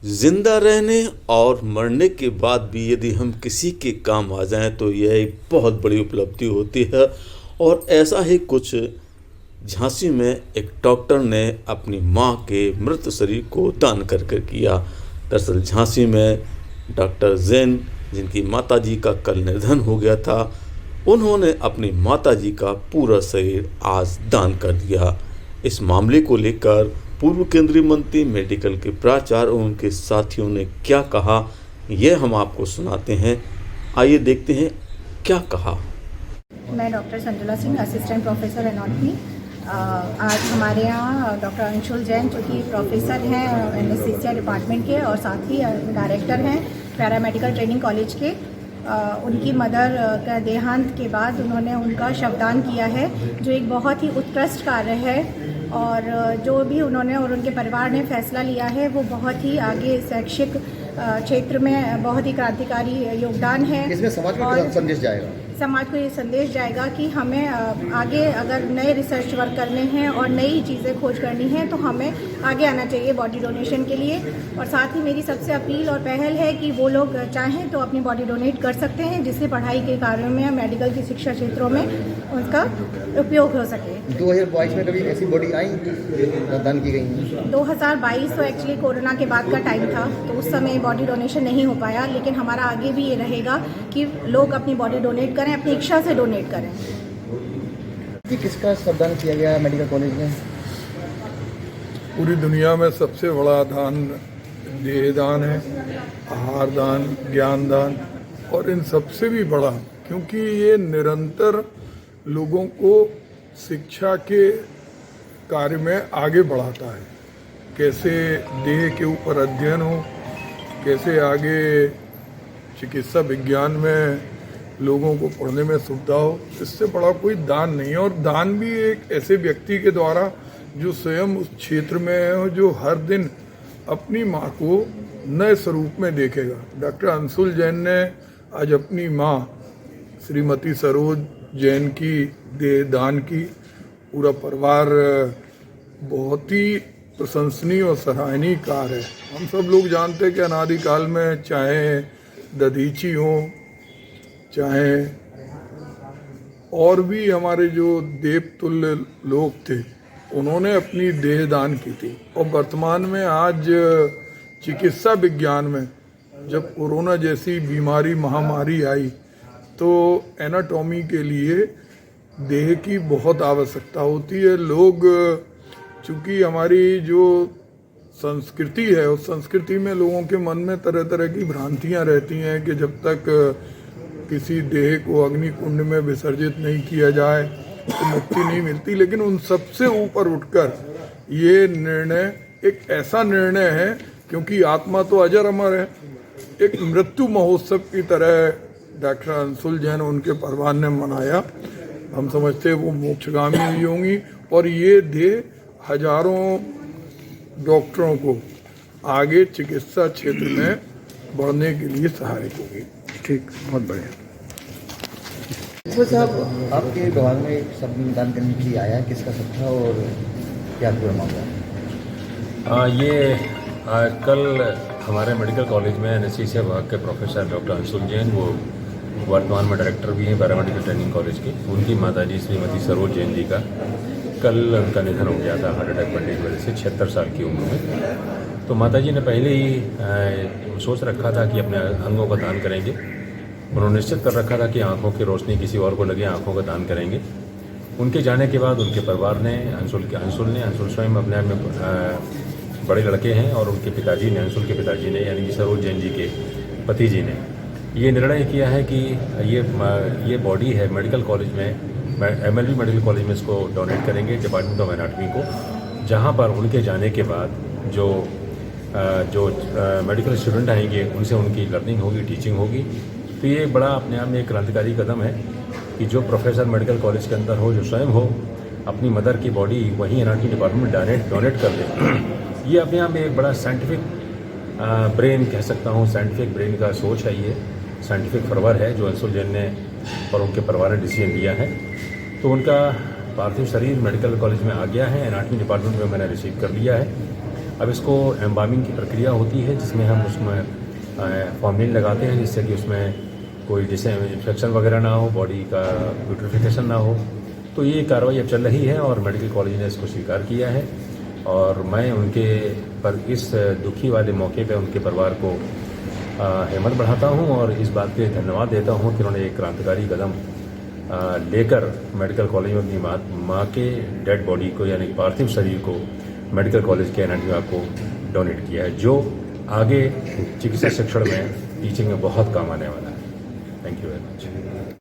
जिंदा रहने और मरने के बाद भी यदि हम किसी के काम आ जाएं तो यह एक बहुत बड़ी उपलब्धि होती है। और ऐसा ही कुछ झांसी में एक डॉक्टर ने अपनी मां के मृत शरीर को दान कर कर किया। दरअसल झांसी में डॉक्टर जैन, जिनकी माताजी का कल निधन हो गया था, उन्होंने अपनी माताजी का पूरा शरीर आज दान कर दिया। इस मामले को लेकर पूर्व केंद्रीय मंत्री, मेडिकल के प्राचार्य और उनके साथियों ने क्या कहा, यह हम आपको सुनाते हैं। आइए देखते हैं क्या कहा। मैं doctor Sanjula Singh, assistant professor anatomy. आज हमारे यहाँ डॉक्टर अंशुल जैन, जो कि प्रोफेसर हैं एनेस्थीसिया डिपार्टमेंट के और साथ ही डायरेक्टर हैं पैरामेडिकल ट्रेनिंग कॉलेज के, उनकी मदर का देहांत के बाद उन्होंने उनका शवदान किया है, जो एक बहुत ही उत्कृष्ट कार्य है। और जो भी उन्होंने और उनके परिवार ने फैसला लिया है वो बहुत ही आगे शैक्षिक क्षेत्र में बहुत ही क्रांतिकारी योगदान है। इसमें समाज को क्या संदेश जाएगा? समाज को ये संदेश जाएगा कि हमें आगे अगर नए रिसर्च वर्क करने हैं और नई चीज़ें खोज करनी है तो हमें आगे आना चाहिए बॉडी डोनेशन के लिए। और साथ ही मेरी सबसे अपील और पहल है कि वो लोग चाहें तो अपनी बॉडी डोनेट कर सकते हैं, जिससे पढ़ाई के कार्यों में, मेडिकल की शिक्षा क्षेत्रों में उनका उपयोग हो सके। 2022 में कभी ऐसी बॉडी आई दान की गई? 2022 तो एक्चुअली कोरोना के बाद का टाइम था, तो उस समय बॉडी डोनेशन नहीं हो पाया, लेकिन हमारा आगे भी ये रहेगा कि लोग अपनी बॉडी डोनेट करें, अपनी इच्छा से डोनेट करें। किसका श्रमदान किया गया मेडिकल कॉलेज में? पूरी दुनिया में सबसे बड़ा दान देहदान है, आहार दान, ज्ञान दान, और इन सबसे भी बड़ा, क्योंकि ये निरंतर लोगों को शिक्षा के कार्य में आगे बढ़ाता है। कैसे देह के ऊपर अध्ययन हो, कैसे आगे चिकित्सा विज्ञान में लोगों को पढ़ने में सुविधा हो, इससे बड़ा कोई दान नहीं है। और दान भी एक ऐसे व्यक्ति के द्वारा जो स्वयं उस क्षेत्र में है और जो हर दिन अपनी माँ को नए स्वरूप में देखेगा। डॉक्टर अंशुल जैन ने आज अपनी माँ श्रीमती सरोज जैन की देह दान की। पूरा परिवार बहुत ही प्रशंसनीय और सराहनीय कार्य है। हम सब लोग जानते हैं कि अनादिकाल में चाहे दधीची हो, चाहे और भी हमारे जो देवतुल्य लोग थे, उन्होंने अपनी देह दान की थी। और वर्तमान में आज चिकित्सा विज्ञान में जब कोरोना जैसी बीमारी, महामारी आई, तो एनाटॉमी के लिए देह की बहुत आवश्यकता होती है। लोग, चूँकि हमारी जो संस्कृति है, उस संस्कृति में लोगों के मन में तरह तरह की भ्रांतियाँ रहती हैं कि जब तक किसी देह को अग्नि कुंड में विसर्जित नहीं किया जाए तो मुक्ति नहीं मिलती। लेकिन उन सबसे ऊपर उठकर ये निर्णय एक ऐसा निर्णय है, क्योंकि आत्मा तो अजर अमर है, एक मृत्यु महोत्सव की तरह डॉक्टर अंशुल जैन उनके परिवार ने मनाया। हम समझते हैं वो मोक्षगामी हुई होंगी और ये देह हजारों डॉक्टरों को आगे चिकित्सा क्षेत्र में बढ़ने के लिए सहायक होगी। ठीक, बहुत बढ़िया। तो साहब, आपके विभाग में श्रमदान करने के लिए आया है, किसका सब था और क्या पूरा मामला? ये कल हमारे मेडिकल कॉलेज में एनेस्थीसिया विभाग के प्रोफेसर डॉक्टर अंशुल जैन, वो वर्तमान में डायरेक्टर भी हैं पैरामेडिकल ट्रेनिंग कॉलेज के, उनकी माताजी श्रीमती सरोज जैन जी का कल उनका निधन हो गया था हार्ट अटैक बनने की वजह से 76 साल की उम्र में। तो माताजी ने पहले ही सोच रखा था कि अपने अंगों का दान करेंगे। उन्होंने निश्चित कर रखा था कि आंखों की रोशनी किसी और को लगे, आंखों का दान करेंगे। उनके जाने के बाद उनके परिवार ने, अंशुल स्वयं अपने आप में बड़े लड़के हैं, और उनके पिताजी ने, अंशुल के पिताजी ने, यानी कि सरोज जैन जी के पति जी ने ये निर्णय किया है कि ये बॉडी है मेडिकल कॉलेज में, MLB मेडिकल कॉलेज में इसको डोनेट करेंगे, डिपार्टमेंट ऑफ एनाटॉमी को, जहाँ पर उनके जाने के बाद जो मेडिकल स्टूडेंट आएंगे उनसे उनकी लर्निंग होगी, टीचिंग होगी। तो ये बड़ा अपने आप में एक क्रांतिकारी कदम है कि जो प्रोफेसर मेडिकल कॉलेज के अंदर हो, जो स्वयं हो, अपनी मदर की बॉडी वहीं एनाटॉमी डिपार्टमेंट में डोनेट कर दे। ये अपने आप में एक बड़ा साइंटिफिक ब्रेन कह सकता हूँ, साइंटिफिक ब्रेन का सोच है, ये साइंटिफिक फरवर है जो अंशुल जैन ने और उनके परिवार ने डिसीजन लिया है। तो उनका पार्थिव शरीर मेडिकल कॉलेज में आ गया है, एनाटॉमी डिपार्टमेंट में मैंने रिसीव कर लिया है। अब इसको एम्बामिंग की प्रक्रिया होती है जिसमें हम उसमें फॉर्मेलिन लगाते हैं जिससे कि उसमें कोई जैसे इन्फेक्शन वगैरह ना हो, बॉडी का ब्यूटिफिकेशन ना हो। तो ये कार्रवाई अब चल रही है और मेडिकल कॉलेज ने इसको स्वीकार किया है और मैं उनके पर इस दुखी वाले मौके पे उनके परिवार को हिम्मत बढ़ाता हूँ और इस बात पे धन्यवाद देता हूँ कि उन्होंने एक क्रांतिकारी कदम लेकर मेडिकल कॉलेज में अपनी माँ के डेड बॉडी को यानी पार्थिव शरीर को मेडिकल कॉलेज के एनएमसी विभाग को डोनेट किया है, जो आगे चिकित्सा शिक्षण में टीचिंग में बहुत काम आने वाला है। Thank you very much.